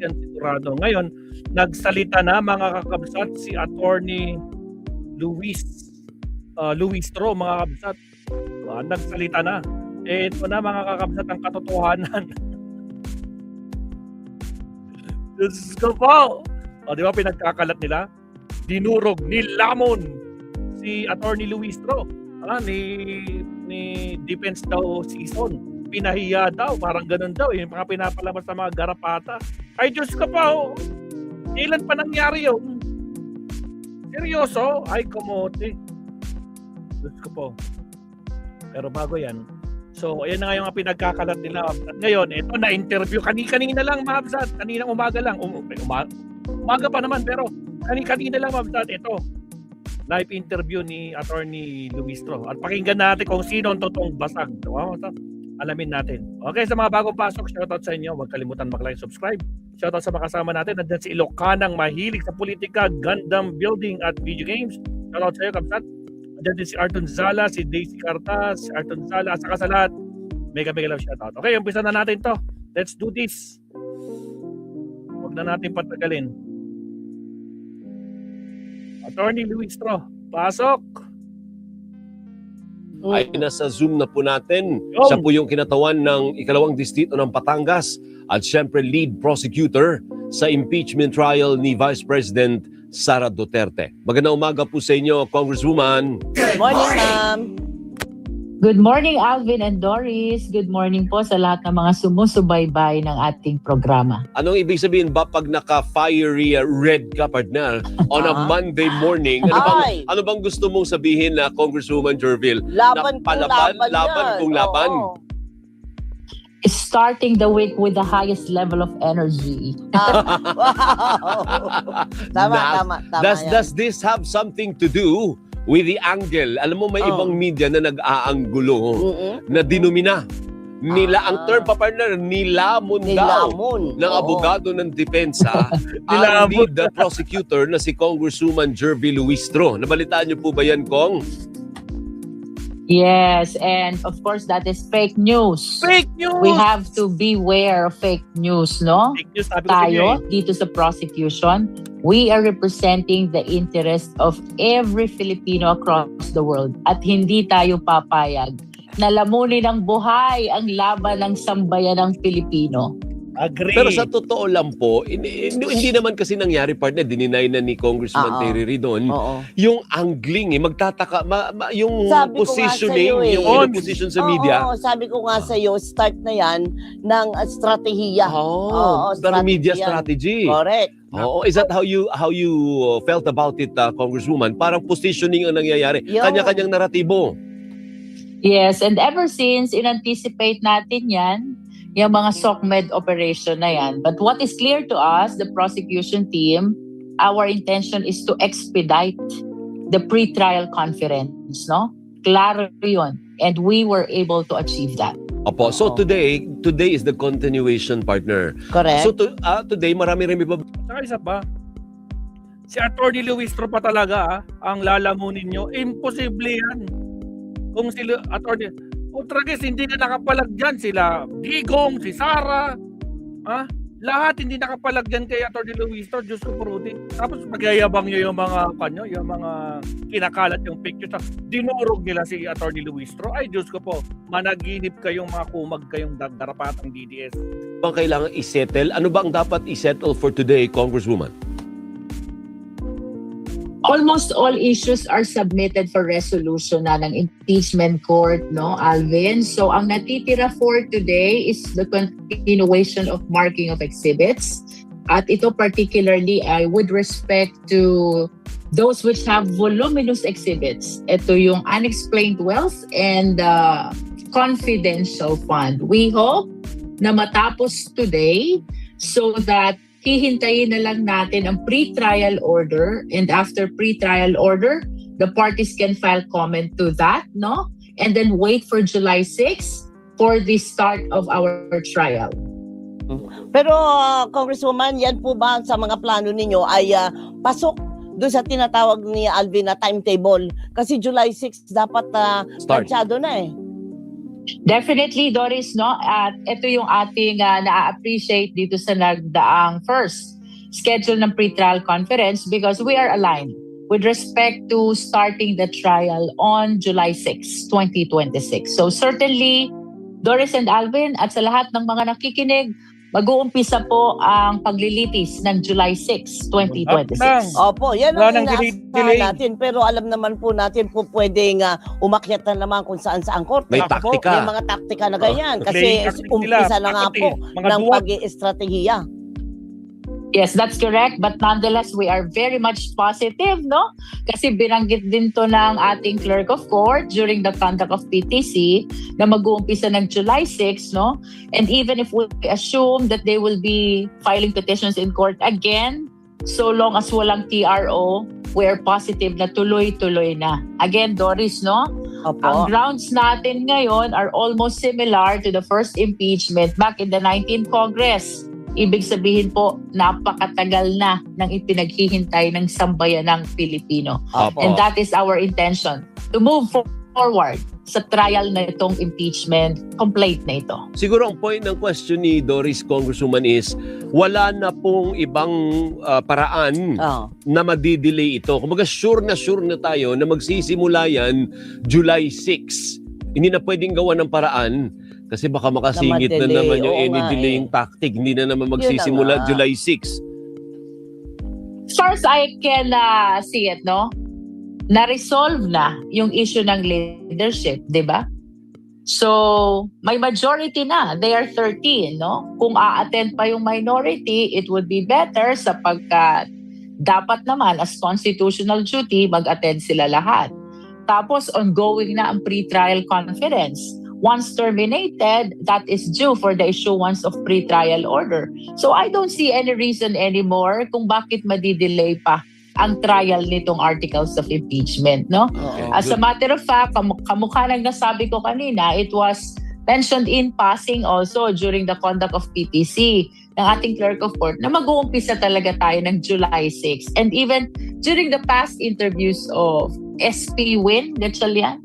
yan sigurado. Ngayon, nagsalita na mga kakabsat si Attorney Luis Tro, mga kabsat. Nagsalita na. Ito na mga kakabsat ang katotohanan. Diyos ko po. Di ba pinagkakalat nila? Dinurog, nilamon si Attorney Luis Tro. Ni defense daw season. Pinahiya daw, parang ganun daw. Yung mga pinapalabas sa mga garapata. Ay Diyos ko po. Kailan pa nangyari yun? Seryoso? Ay kamote. Diyos ko po. Pero bago yan, so ayan na nga yung mga pinagkakalat nila. At ngayon, ito na-interview kanina lang, Mabsat. Kaninang umaga lang. Umaga pa naman, pero kanina lang, Mabsat. Ito, live interview ni Attorney Luis Tro. At pakinggan natin kung sino ang totoong basag. Alamin natin. Okay, sa mga bagong pasok, shoutout sa inyo. Huwag kalimutan mag-like, subscribe. Shoutout sa mga kasama natin. Nandiyan si Ilocanang mahilig sa politika, Gundam building at video games. Shoutout sa iyo, Kapsat. Nandiyan din si Arton Zala, si Daisy Cartas, si Arton Zala, saka sa lahat. Mega love shoutout. Okay, umpisa na natin to. Let's do this. Huwag na natin patagalin. Attorney Luis Tro, pasok. Ay nasa Zoom na po natin. Siya po yung kinatawan ng ikalawang distrito ng Batangas at syempre lead prosecutor sa impeachment trial ni Vice President Sara Duterte. Magandang umaga po sa inyo, Congresswoman. Good morning, ma'am. Good morning, Alvin and Doris. Good morning po sa lahat ng mga sumusubaybay ng ating programa. Anong ibig sabihin ba pag naka-fiery red ka, partner, on a Monday morning? Ano bang gusto mong sabihin na Congresswoman Jervil? Laban kung laban. Oo. Starting the week with the highest level of energy. Wow. Tama. Does this have something to do with the angle? Alam mo, may ibang media na nag-aanggulo na dinumina. Ang term pa, partner, nilamon daw ng abogado ng depensa ang lead prosecutor na si Congresswoman Jervil Luis Tro. Nabalitaan niyo po ba yan, Kong? Yes, and of course that is fake news. Fake news! We have to beware of fake news, no? Fake news, sabi ko Tayo, dito sa prosecution, we are representing the interest of every Filipino across the world. At hindi tayo papayag na lamunin ng buhay ang laban ng sambayan ng Pilipino. Agree. Pero sa totoo lang po, hindi naman kasi nangyari, partner, dininay na ni Congressman Terry Ridon, yung angling, magtataka, yung Sabi positioning, yung position sa media. Sabi ko nga sa iyo, start na yan ng strategiya. Pero media strategy. Correct. Is that how you felt about it, Congresswoman? Parang positioning ang nangyayari. Kanya-kanyang naratibo. Yes, and ever since, in-anticipate natin yan, yung mga SOCMED operation na yan. But what is clear to us, the prosecution team, our intention is to expedite the pre-trial conference, no? Klaro yun. And we were able to achieve that. Opo. So today is the continuation, partner. Correct. So today, marami-rami pa. Saka isa pa, si Attorney Luis Tro pa talaga ang lalamunin nyo. Imposible yan. Kung si Attorney Utragis, hindi na nakapalag dyan. Sila Digong, si Sara, lahat hindi nakapalag dyan kay Atty. Luis Tro. Diyos ko, Rudy. Tapos magyayabang nyo yung mga kinakalat yung pictures. Dinurog nila si Atty. Luis Tro. Ay, Diyos ko po, managinip kayong mga kumag kayong darapatang DDS. Bang kailangan isettle? Ano ba ang dapat isettle for today, Congresswoman? Almost all issues are submitted for resolution na ng impeachment court, no, Alvin? So, ang natitira for today is the continuation of marking of exhibits. At ito particularly, I would respect to those which have voluminous exhibits. Ito yung unexplained wealth and confidential fund. We hope na matapos today so that hihintayin na lang natin ang pre-trial order, and after pre-trial order, the parties can file comment to that, no? And then wait for July 6 for the start of our trial. Pero Congresswoman, yan po ba sa mga plano ninyo ay pasok doon sa tinatawag ni Alvin na timetable? Kasi July 6 dapat planchado na eh. Definitely, Doris, no? At ito yung ating na-appreciate dito sa nagdaang first schedule ng pre-trial conference because we are aligned with respect to starting the trial on July 6, 2026. So certainly, Doris and Alvin, at sa lahat ng mga nakikinig, mag-uumpisa po ang paglilitis ng July 6, 2026. Opo, yan Wala ang nang inaasahan delay. natin. Pero alam naman po natin po pwedeng umakyat na naman kung saan sa korte. May Ako po, taktika. May mga taktika na ganyan. Playing Kasi tactic umpisa nila. na nga Bakit po mga ng duwag. pag-i-estratehiya. Yes, that's correct. But nonetheless, we are very much positive, no? Kasi binanggit din to ng ating clerk of court during the conduct of PTC na mag-uumpisa ng July 6, no? And even if we assume that they will be filing petitions in court again, so long as walang TRO, we are positive na tuloy-tuloy na. Again, Doris, no? Ang Opo. grounds natin ngayon are almost similar to the first impeachment back in the 19th Congress. Ibig sabihin po, napakatagal na nang ipinaghihintay ng sambayanang Pilipino. Opo. And that is our intention, to move forward sa trial na itong impeachment complaint na ito. Siguro ang point ng question ni Doris, Congresswoman, is wala na pong ibang paraan Oh. na madidelay ito. Kumbaga sure na tayo na magsisimula yan July 6. Hindi na pwedeng gawa ng paraan kasi baka makasingit na ma-delay. naman yung Oo any nga delaying tactic. Hindi na naman Yun na magsisimula nga. July 6. As far as I can see it, no? Na-resolve na yung issue ng leadership, di ba? So, may majority na. They are 13, no? Kung a-attend pa yung minority, it would be better sapagkat dapat naman as constitutional duty, mag-attend sila lahat. Tapos, ongoing na ang pre-trial conference. Once terminated, that is due for the issuance of pre-trial order. So I don't see any reason anymore kung bakit madidelay pa ang trial nitong articles of impeachment, no? Oo. As a matter of fact, kamukha ng nasabi ko kanina, it was mentioned in passing also during the conduct of PTC ng ating clerk of court na mag-uumpisa talaga tayo ng July 6. And even during the past interviews of SP Win Gatchalian,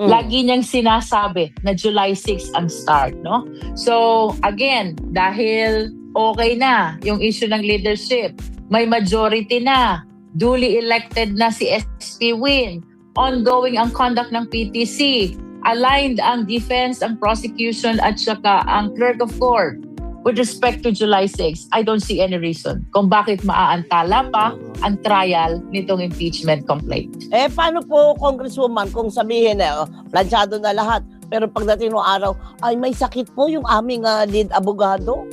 lagi niyang sinasabi na July 6 ang start, no? So, again, dahil okay na yung issue ng leadership, may majority na, duly elected na si SP Win, ongoing ang conduct ng PTC, aligned ang defense, ang prosecution, at saka ang clerk of court with respect to July 6, I don't see any reason kung bakit maaantala pa ang trial nitong impeachment complaint. Eh, paano po, Congresswoman, kung sabihin planchado na lahat, pero pagdating ng araw, ay may sakit po yung aming lead abogado?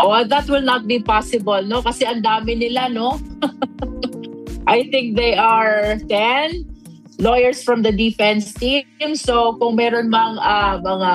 Oh, that will not be possible, no? Kasi ang dami nila, no? I think they are 10 lawyers from the defense team. So kung meron mang mga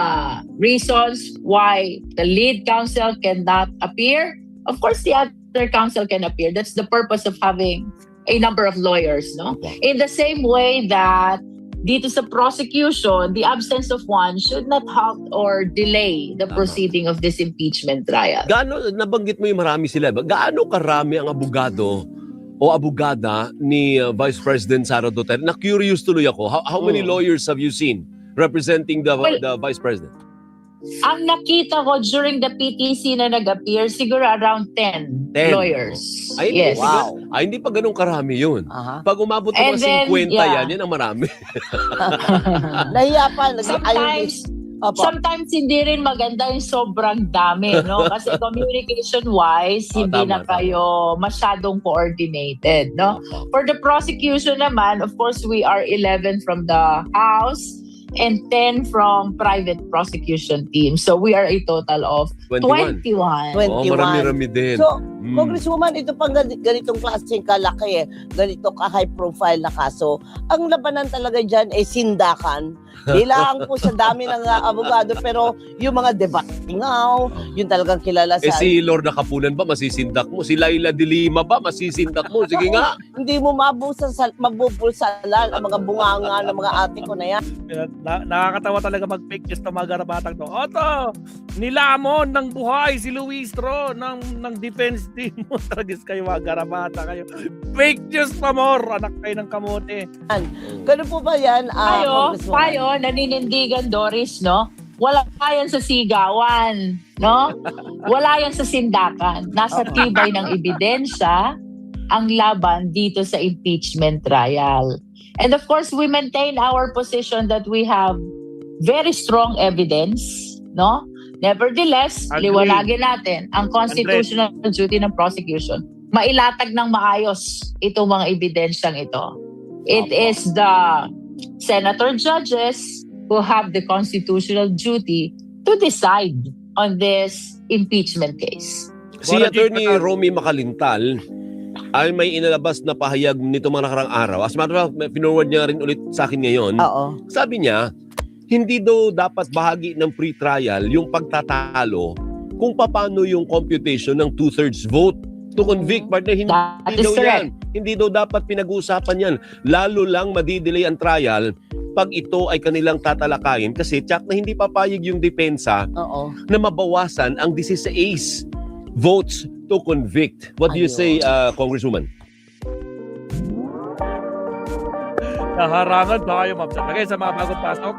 reasons why the lead counsel cannot appear, of course the other counsel can appear. That's the purpose of having a number of lawyers, no? In the same way that dito sa prosecution, the absence of one should not halt or delay the proceeding of this impeachment trial. Gaano, nabanggit mo yung marami sila. Gaano karami ang abogado o abogada ni Vice President Sara Duterte? Na-curious tuloy ako. How many lawyers have you seen representing the Vice President? Ang nakita ko during the PTC na nag-appear, siguro around 10 10. lawyers. Ay, Yes. Wow. Ay, hindi pa ganun karami yun. Aha. Pag umabot And ng then, 50 yeah. yan ang marami. Nahiya pa. Sometimes hindi rin maganda yung sobrang dami, no? Kasi communication-wise, hindi tama, na kayo masyadong coordinated, no? For the prosecution naman, of course, we are 11 from the House and 10 from private prosecution team. So we are a total of 21. 21. Oo, marami-rami din. So, Congresswoman, ito pang ganitong klaseng kalaki, ganito ka-high profile na kaso, ang labanan talaga dyan ay sindakan. Di lang po sa dami ng abogado, pero yung mga debatingaw, yung talagang kilala sa... si Lorna Kapunan ba masisindak mo? Si Laila de Lima ba masisindak mo? Sige nga. Hindi mo mabubulsalan ang mga bunganga ng mga ate ko na yan. Nakakatawa talaga mag-fake news na mga garabatang to. Oto, nilamon ng buhay si Luis Tro ng defense team mo. Tragis kayo mga garabata kayo. Fake news pa more, anak kayo ng kamote. Ganun po ba yan, Tayo, Congresswoman? ngayon, naninindigan, Doris, no? Wala yan sa sigawan, no? Wala yan sa sindakan. Nasa tibay ng ebidensya ang laban dito sa impeachment trial. And of course, we maintain our position that we have very strong evidence, no? Nevertheless, Agree. liwanagin natin ang constitutional duty ng prosecution. Mailatag ng maayos itong mga ebidensyang ito. It is the senator judges who have the constitutional duty to decide on this impeachment case. Si Attorney Romy Macalintal ay may inalabas na pahayag nito mga nakarang araw. As a matter of fact, pinoward niya rin ulit sa akin ngayon. Oo. Sabi niya, hindi daw dapat bahagi ng pre-trial yung pagtatalo kung paano yung computation ng 2/3 vote to convict. Partner, hindi That is daw correct. yan. Hindi daw dapat pinag-uusapan yan. Lalo lang madidelay ang trial pag ito ay kanilang tatalakayin kasi tiyak na hindi papayag yung depensa Oo. na mabawasan ang 16 votes to convict. What do you say, Congresswoman? Naharangan ba kayo, Ma'am Sat? Okay, sa mga bagong pasok.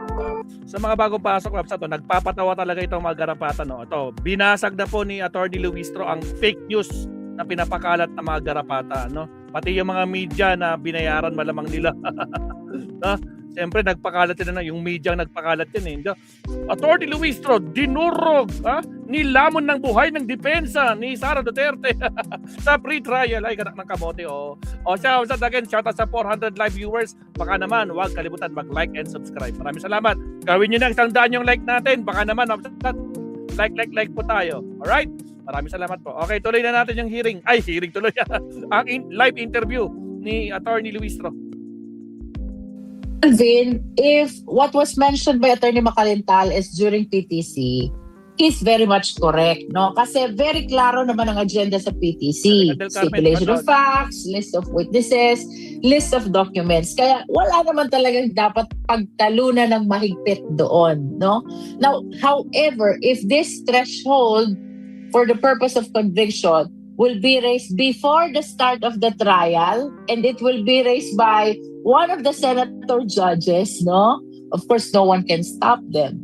Sa mga bagong pasok, Ma'am Sat, nagpapatawa talaga itong mga garapatan. No? Ito, binasag na po ni Atty. Luistro ang fake news na pinapakalat ng mga garapata. No? Pati yung mga media na binayaran malamang nila. No? Siyempre, nagpakalat din na yung media ang nagpakalat din. Atty. Luistro, dinurog, nilamon ng buhay ng depensa ni Sara Duterte sa pre-trial. Ay, ganak ng kamote. O siya, again, shout out sa 400 live viewers. Baka naman, huwag kalimutan mag-like and subscribe. Maraming salamat. Gawin nyo na 100 yung like natin. Baka naman, like po tayo. Alright? Maraming salamat po. Okay, tuloy na natin yung hearing. Ay, hearing tuloy. Ang live interview ni Atty. Luistro. Alvin, if what was mentioned by Attorney Macalintal is during PTC, is very much correct, no? Kasi very klaro naman ang agenda sa PTC. Stipulation of facts, list of witnesses, list of documents. Kaya wala naman talagang dapat pagtalunan ng mahigpit doon, no? Now, however, if this threshold for the purpose of conviction will be raised before the start of the trial and it will be raised by one of the senator judges, no? Of course, no one can stop them.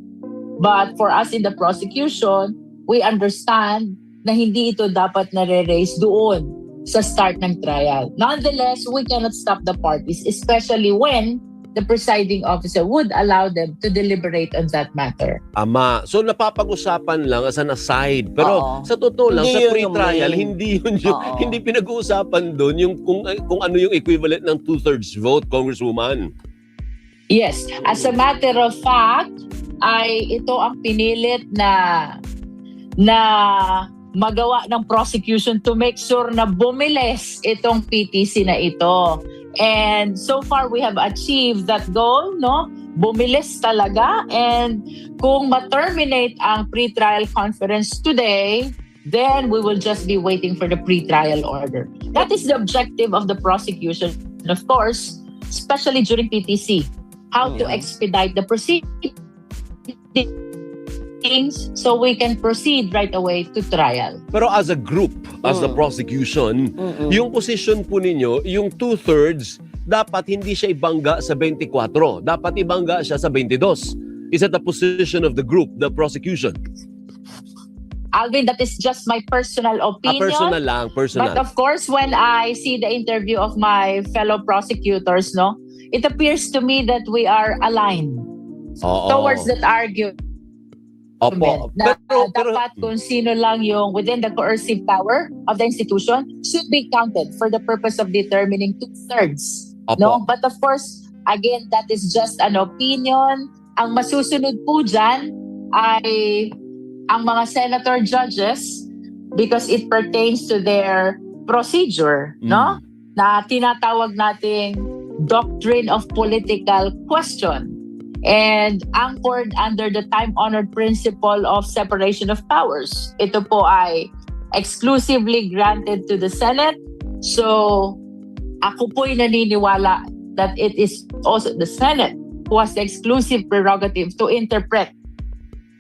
But for us in the prosecution, we understand na hindi ito dapat nare-raise doon sa start ng trial. Nonetheless, we cannot stop the parties, especially when the presiding officer would allow them to deliberate on that matter. Ama. So napapag-usapan lang as an aside. Pero Oo. sa totoo lang, Hindi sa yun pre-trial, yung hindi yun yung, Oo. hindi pinag-uusapan doon yung kung ano yung equivalent ng 2/3 vote, Congresswoman. Yes, as a matter of fact, ay ito ang pinilit na magawa ng prosecution to make sure na bumilis itong PTC na ito. And so far, we have achieved that goal, no? Bumilis talaga. And kung ma-terminate ang pre-trial conference today, then we will just be waiting for the pre-trial order. That is the objective of the prosecution. And of course, especially during PTC, how to expedite the proceedings so we can proceed right away to trial. Pero as a group, as the prosecution, yung position po ninyo, yung 2/3, dapat hindi siya ibangga sa 24. Dapat ibangga siya sa 22. Is that the position of the group, the prosecution? Alvin, that is just my personal opinion. Personal lang, personal. But of course, when I see the interview of my fellow prosecutors, no, it appears to me that we are aligned towards that argument. Opo. Na dapat kung sino lang yung within the coercive power of the institution should be counted for the purpose of determining 2/3. No? But of course, again, that is just an opinion. Ang masusunod po dyan ay ang mga senator judges because it pertains to their procedure, no? Na tinatawag nating doctrine of political question. And anchored under the time-honored principle of separation of powers. Ito po ay exclusively granted to the Senate. So, ako po'y naniniwala that it is also the Senate who has the exclusive prerogative to interpret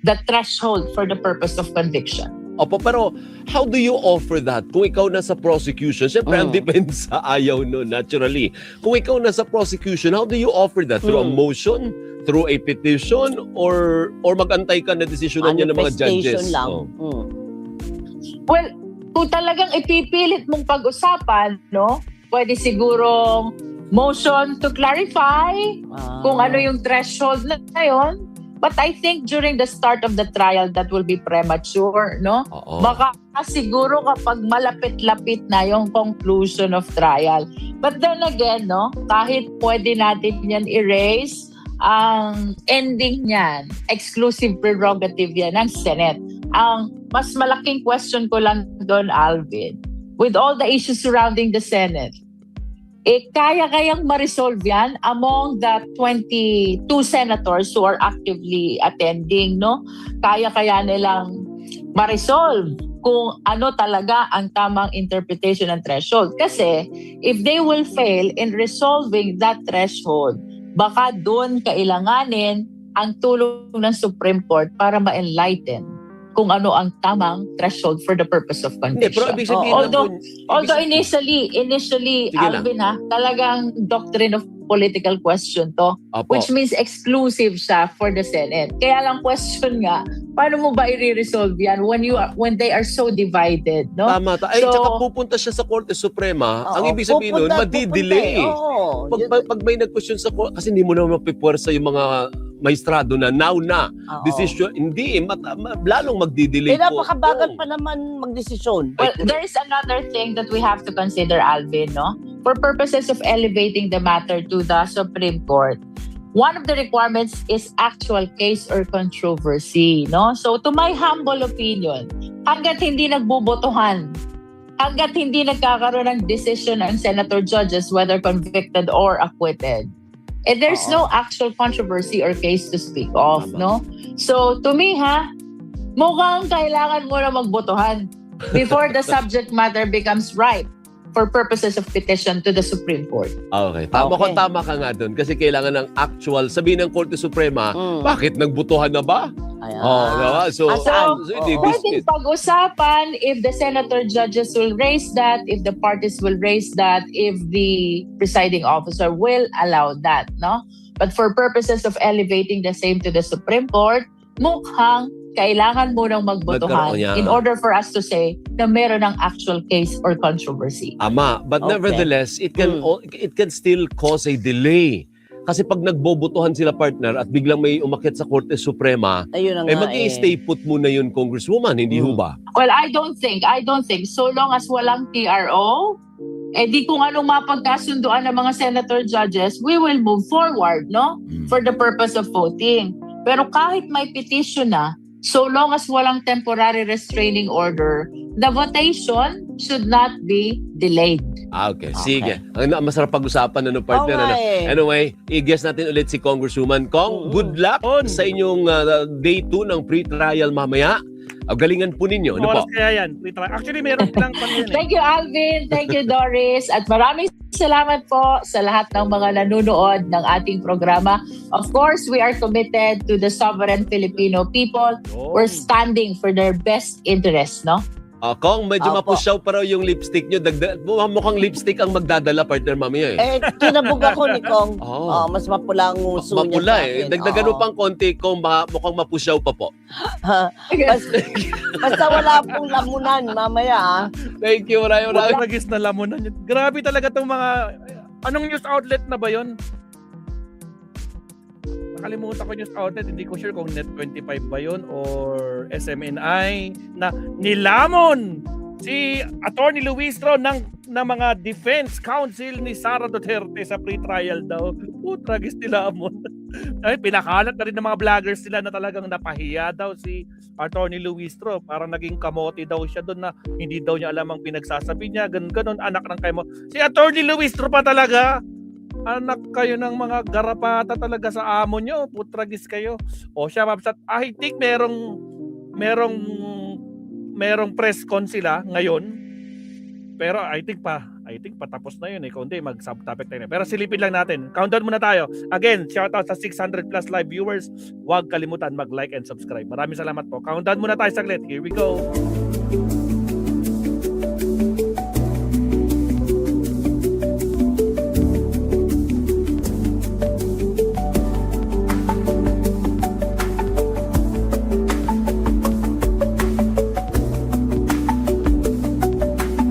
the threshold for the purpose of conviction. Opo, pero how do you offer that? Kung ikaw nasa prosecution, syempre ang depends sa ayaw no, naturally. Kung ikaw nasa prosecution, how do you offer that? Through a motion? Through a petition? Or mag-antay ka na desisyonan niya ng mga judges? Manifestation lang. Well, kung talagang ipipilit mong pag-usapan, no? Pwede sigurong motion to clarify kung ano yung threshold na yun. But I think during the start of the trial, that will be premature, no? Baka siguro kapag malapit-lapit na yung conclusion of trial. But then again, no? Kahit pwede natin yan erase, ang ending niyan, exclusive prerogative yan ng Senate. Ang mas malaking question ko lang doon, Alvin, with all the issues surrounding the Senate, kaya-kayang ma-resolve yan among the 22 senators who are actively attending, no? Kaya-kaya nilang ma-resolve kung ano talaga ang tamang interpretation ng threshold. Kasi if they will fail in resolving that threshold, baka doon kailanganin ang tulong ng Supreme Court para ma-enlighten kung ano ang tamang threshold for the purpose of conviction. Pero ibig sabihin although initially Alvin talagang doctrine of political question to, which means exclusive siya for the Senate. Kaya lang question nga, paano mo ba i-resolve yan when they are so divided, no? Tama. Ay, tsaka pupunta siya sa Korte Suprema. Ang ibig sabihin nun, madi-delay. Pag may nag-question sa Korte, kasi hindi mo naman mapipuwersa yung mga maestrado na now na decision, hindi lalong magdi-delay po. Napakabagal pa naman magdesisyon. Well, there is another thing that we have to consider, Alvin, no? For purposes of elevating the matter to the Supreme Court, one of the requirements is actual case or controversy, no? So to my humble opinion, hanggat hindi nagbubotohan, hanggat hindi nagkakaroon ng decision ang senator judges whether convicted or acquitted, there's no actual controversy or case to speak of, no? So, to me, mukhang kailangan mo na magbotohan before the subject matter becomes ripe for purposes of petition to the Supreme Court. Okay. Tama ka nga doon. Kasi kailangan ng actual, sabihin ng Korte Suprema, bakit nagbotohan na ba? Diba? So pwedeng pag-usapan if the senator judges will raise that, if the parties will raise that, if the presiding officer will allow that, no? But for purposes of elevating the same to the Supreme Court, mukhang kailangan mo nang magbotohan in order for us to say na meron ng actual case or controversy. But nevertheless, it can still cause a delay. Kasi pag nagbobotohan sila, partner, at biglang may umakyat sa Korte Suprema, mag-i-stay put muna yun, Congresswoman, hindi ho ba? Well, I don't think. So long as walang TRO, di kung anong mapagkasunduan ng mga senator judges, we will move forward, no? For the purpose of voting. Pero kahit may petition na, so long as walang temporary restraining order, the votation should not be delayed. Okay. Sige. Ang masarap pag-usapan partner. Anyway, i-guess natin ulit si Congresswoman Kong. Good luck sa inyong day 2 ng pre-trial mamaya. Galingan po ninyo. Ano po? Kaya yan. Actually, meron lang pa yan. Thank you, Alvin. Thank you, Doris. At maraming salamat po sa lahat ng mga nanonood ng ating programa. Of course, we are committed to the sovereign Filipino people. We're standing for their best interests, no? Kong, medyo mapusyaw pa raw yung lipstick nyo. Mukhang lipstick ang magdadala, partner, mamaya Kinabog ako ni Kong. Mas mapula ang nguso niya. Mapula Dagdagan mo pang konti, Kong, mukhang mapusyaw pa po. Basta wala pong lamunan, mamaya. Thank you, maraming. Nagis na lamunan yun. Grabe talaga itong mga... Anong news outlet na ba yun? Nakalimutan ko news outlet, hindi ko sure kung Net25 ba yun or SMNI na nilamon si Attorney Luis Tro ng mga defense counsel ni Sara Duterte sa pre-trial daw. Tragis nilamon. Pinakalat na rin ng mga vloggers sila na talagang napahiya daw si Attorney Luis Tro. Parang naging kamote daw siya doon na hindi daw niya alam ang pinagsasabi niya. Ganun, anak ng kayo mo. Si Attorney Luis Tro pa talaga. Anak kayo ng mga garapata talaga sa amo nyo. Putragis kayo. O siya, I think merong press con sila ngayon. Pero I think patapos na yun Kung hindi, mag-subtopic tayo na. Pero silipin lang natin. Countdown muna tayo. Again, shoutout sa 600 plus live viewers. Huwag kalimutan mag-like and subscribe. Maraming salamat po. Countdown muna tayo saglit. Here we go. Bye.